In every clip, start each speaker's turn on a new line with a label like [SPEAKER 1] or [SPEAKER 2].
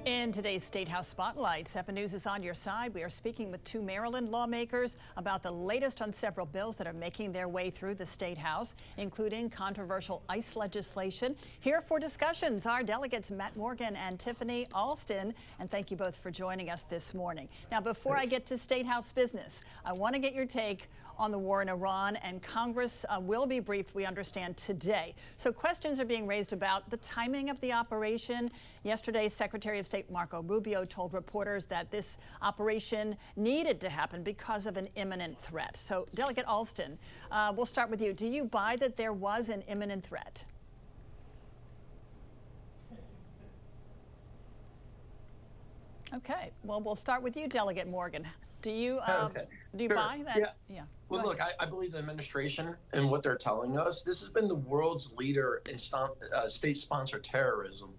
[SPEAKER 1] In today's State House Spotlight, 7 News is on your side. We are speaking with 2 Maryland lawmakers about the latest on several bills that are making their way through the State House, including controversial ICE legislation. Here for discussions are delegates Matt Morgan and Tiffany Alston, and thank you both for joining us this morning. Now, before I get to State House business, I want to get your take on the war in Iran, and Congress will be briefed, we understand, today. So questions are being raised about the timing of the operation. Yesterday, Secretary of State Marco Rubio told reporters that this operation needed to happen because of an imminent threat. So, Delegate Alston, we'll start with you. Do you buy that there was an imminent threat? Okay. Well, we'll start with you, Delegate Morgan. Do you do you
[SPEAKER 2] Sure.
[SPEAKER 1] buy that?
[SPEAKER 2] Yeah. Well, look, I believe the administration and what they're telling us. This has been the world's leader in state-sponsored terrorism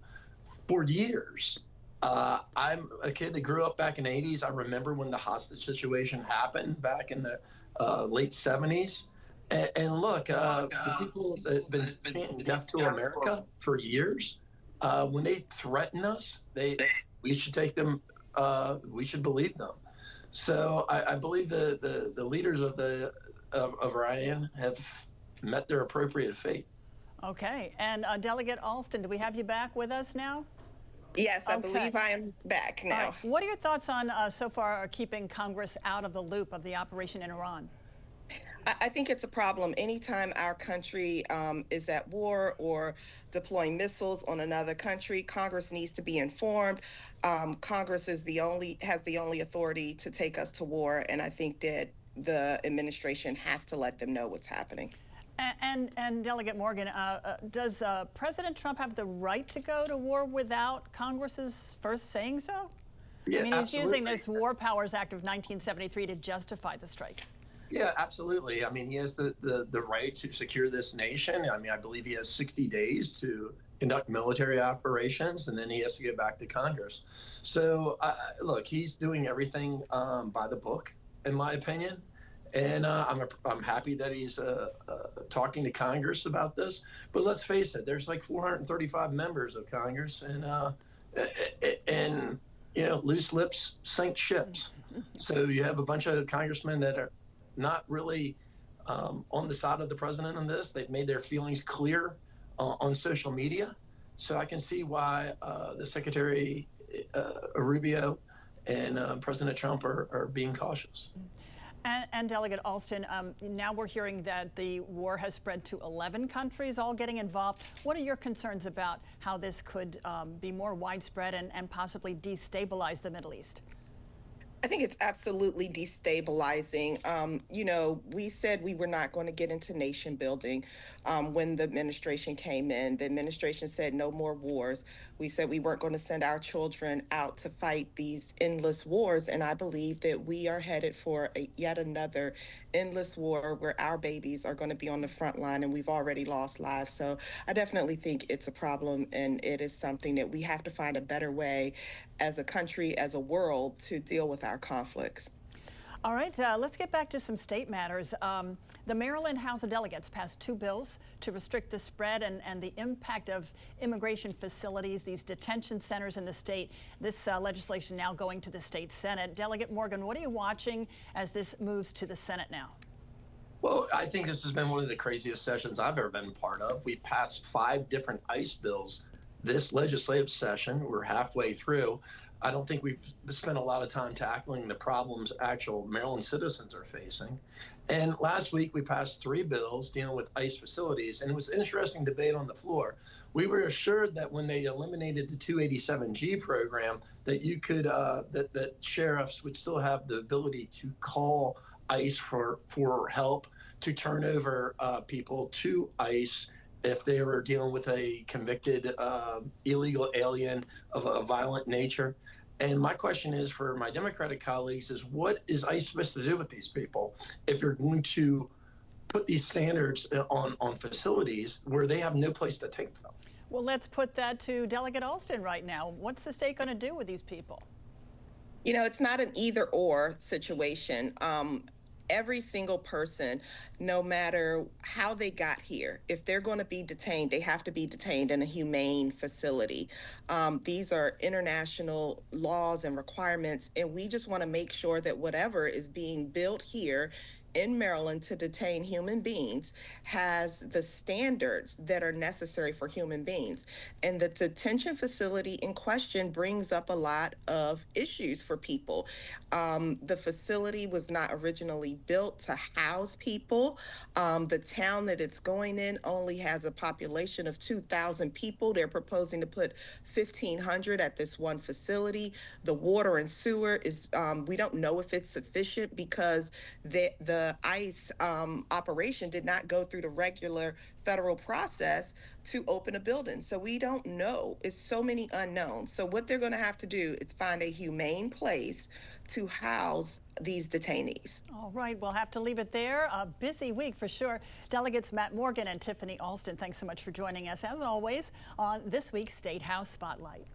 [SPEAKER 2] for years. I'm a kid that grew up back in the 80s. I remember when the hostage situation happened back in the late 70s. And look, the people that have been chanting death to America for years, when they threaten us, we should take them, we should believe them. So I believe the leaders of Iran have met their appropriate fate.
[SPEAKER 1] Okay. And Delegate Alston, do we have you back with us now?
[SPEAKER 3] Yes, I believe I am back now.
[SPEAKER 1] What are your thoughts on so far keeping Congress out of the loop of the operation in Iran?
[SPEAKER 3] I think it's a problem anytime our country is at war or deploying missiles on another country. Congress needs to be informed. Congress has the only authority to take us to war, and I think that the administration has to let them know what's happening.
[SPEAKER 1] And Delegate Morgan, does President Trump have the right to go to war without Congress's first saying so?
[SPEAKER 2] Yeah,
[SPEAKER 1] I mean, he's
[SPEAKER 2] absolutely.
[SPEAKER 1] using this War Powers Act of 1973 to justify the strike.
[SPEAKER 2] Yeah, absolutely. I mean, he has the right to secure this nation. I mean, I believe he has 60 days to conduct military operations, and then he has to get back to Congress. So, look, he's doing everything by the book, in my opinion. And I'm happy that he's talking to Congress about this. But let's face it, there's like 435 members of Congress, and you know, loose lips sink ships. So you have a bunch of congressmen that are not really on the side of the president on this. They've made their feelings clear on social media. So I can see why the Secretary Rubio and President Trump are being cautious.
[SPEAKER 1] And Delegate Alston, now we're hearing that the war has spread to 11 countries, all getting involved. What are your concerns about how this could be more widespread and possibly destabilize the Middle East?
[SPEAKER 3] I think it's absolutely destabilizing. You know, we said we were not going to get into nation building when the administration came in. The administration said no more wars. We said we weren't going to send our children out to fight these endless wars. And I believe that we are headed for yet another endless war where our babies are going to be on the front line, and we've already lost lives. So I definitely think it's a problem, and it is something that we have to find a better way as a country, as a world, to deal with our conflicts.
[SPEAKER 1] All right, let's get back to some state matters. The Maryland House of Delegates passed 2 bills to restrict the spread and the impact of immigration facilities, these detention centers in the state. This legislation now going to the state Senate. Delegate Morgan, what are you watching as this moves to the Senate now?
[SPEAKER 2] Well, I think this has been one of the craziest sessions I've ever been part of. We passed 5 different ICE bills this legislative session. We're halfway through. I don't think we've spent a lot of time tackling the problems actual Maryland citizens are facing. And last week we passed 3 bills dealing with ICE facilities, and it was an interesting debate on the floor. We were assured that when they eliminated the 287G program, that you could that sheriffs would still have the ability to call ICE for help to turn over people to ICE if they were dealing with a convicted illegal alien of a violent nature. And my question is for my Democratic colleagues is, what is ICE supposed to do with these people if you're going to put these standards on facilities where they have no place to take them?
[SPEAKER 1] Well, let's put that to Delegate Alston right now. What's the state going to do with these people?
[SPEAKER 3] You know, it's not an either or situation. every single person, no matter how they got here, if they're going to be detained, they have to be detained in a humane facility. These are international laws and requirements, and we just want to make sure that whatever is being built here in Maryland to detain human beings has the standards that are necessary for human beings. And the detention facility in question brings up a lot of issues for people. The facility was not originally built to house people. The town that it's going in only has a population of 2,000 people. They're proposing to put 1,500 at this one facility. The water and sewer is, we don't know if it's sufficient because the ICE operation did not go through the regular federal process to open a building. So we don't know. It's so many unknowns. So what they're going to have to do is find a humane place to house these detainees.
[SPEAKER 1] All right, we'll have to leave it there. A busy week for sure. Delegates Matt Morgan and Tiffany Alston, thanks so much for joining us, as always, on this week's State House Spotlight.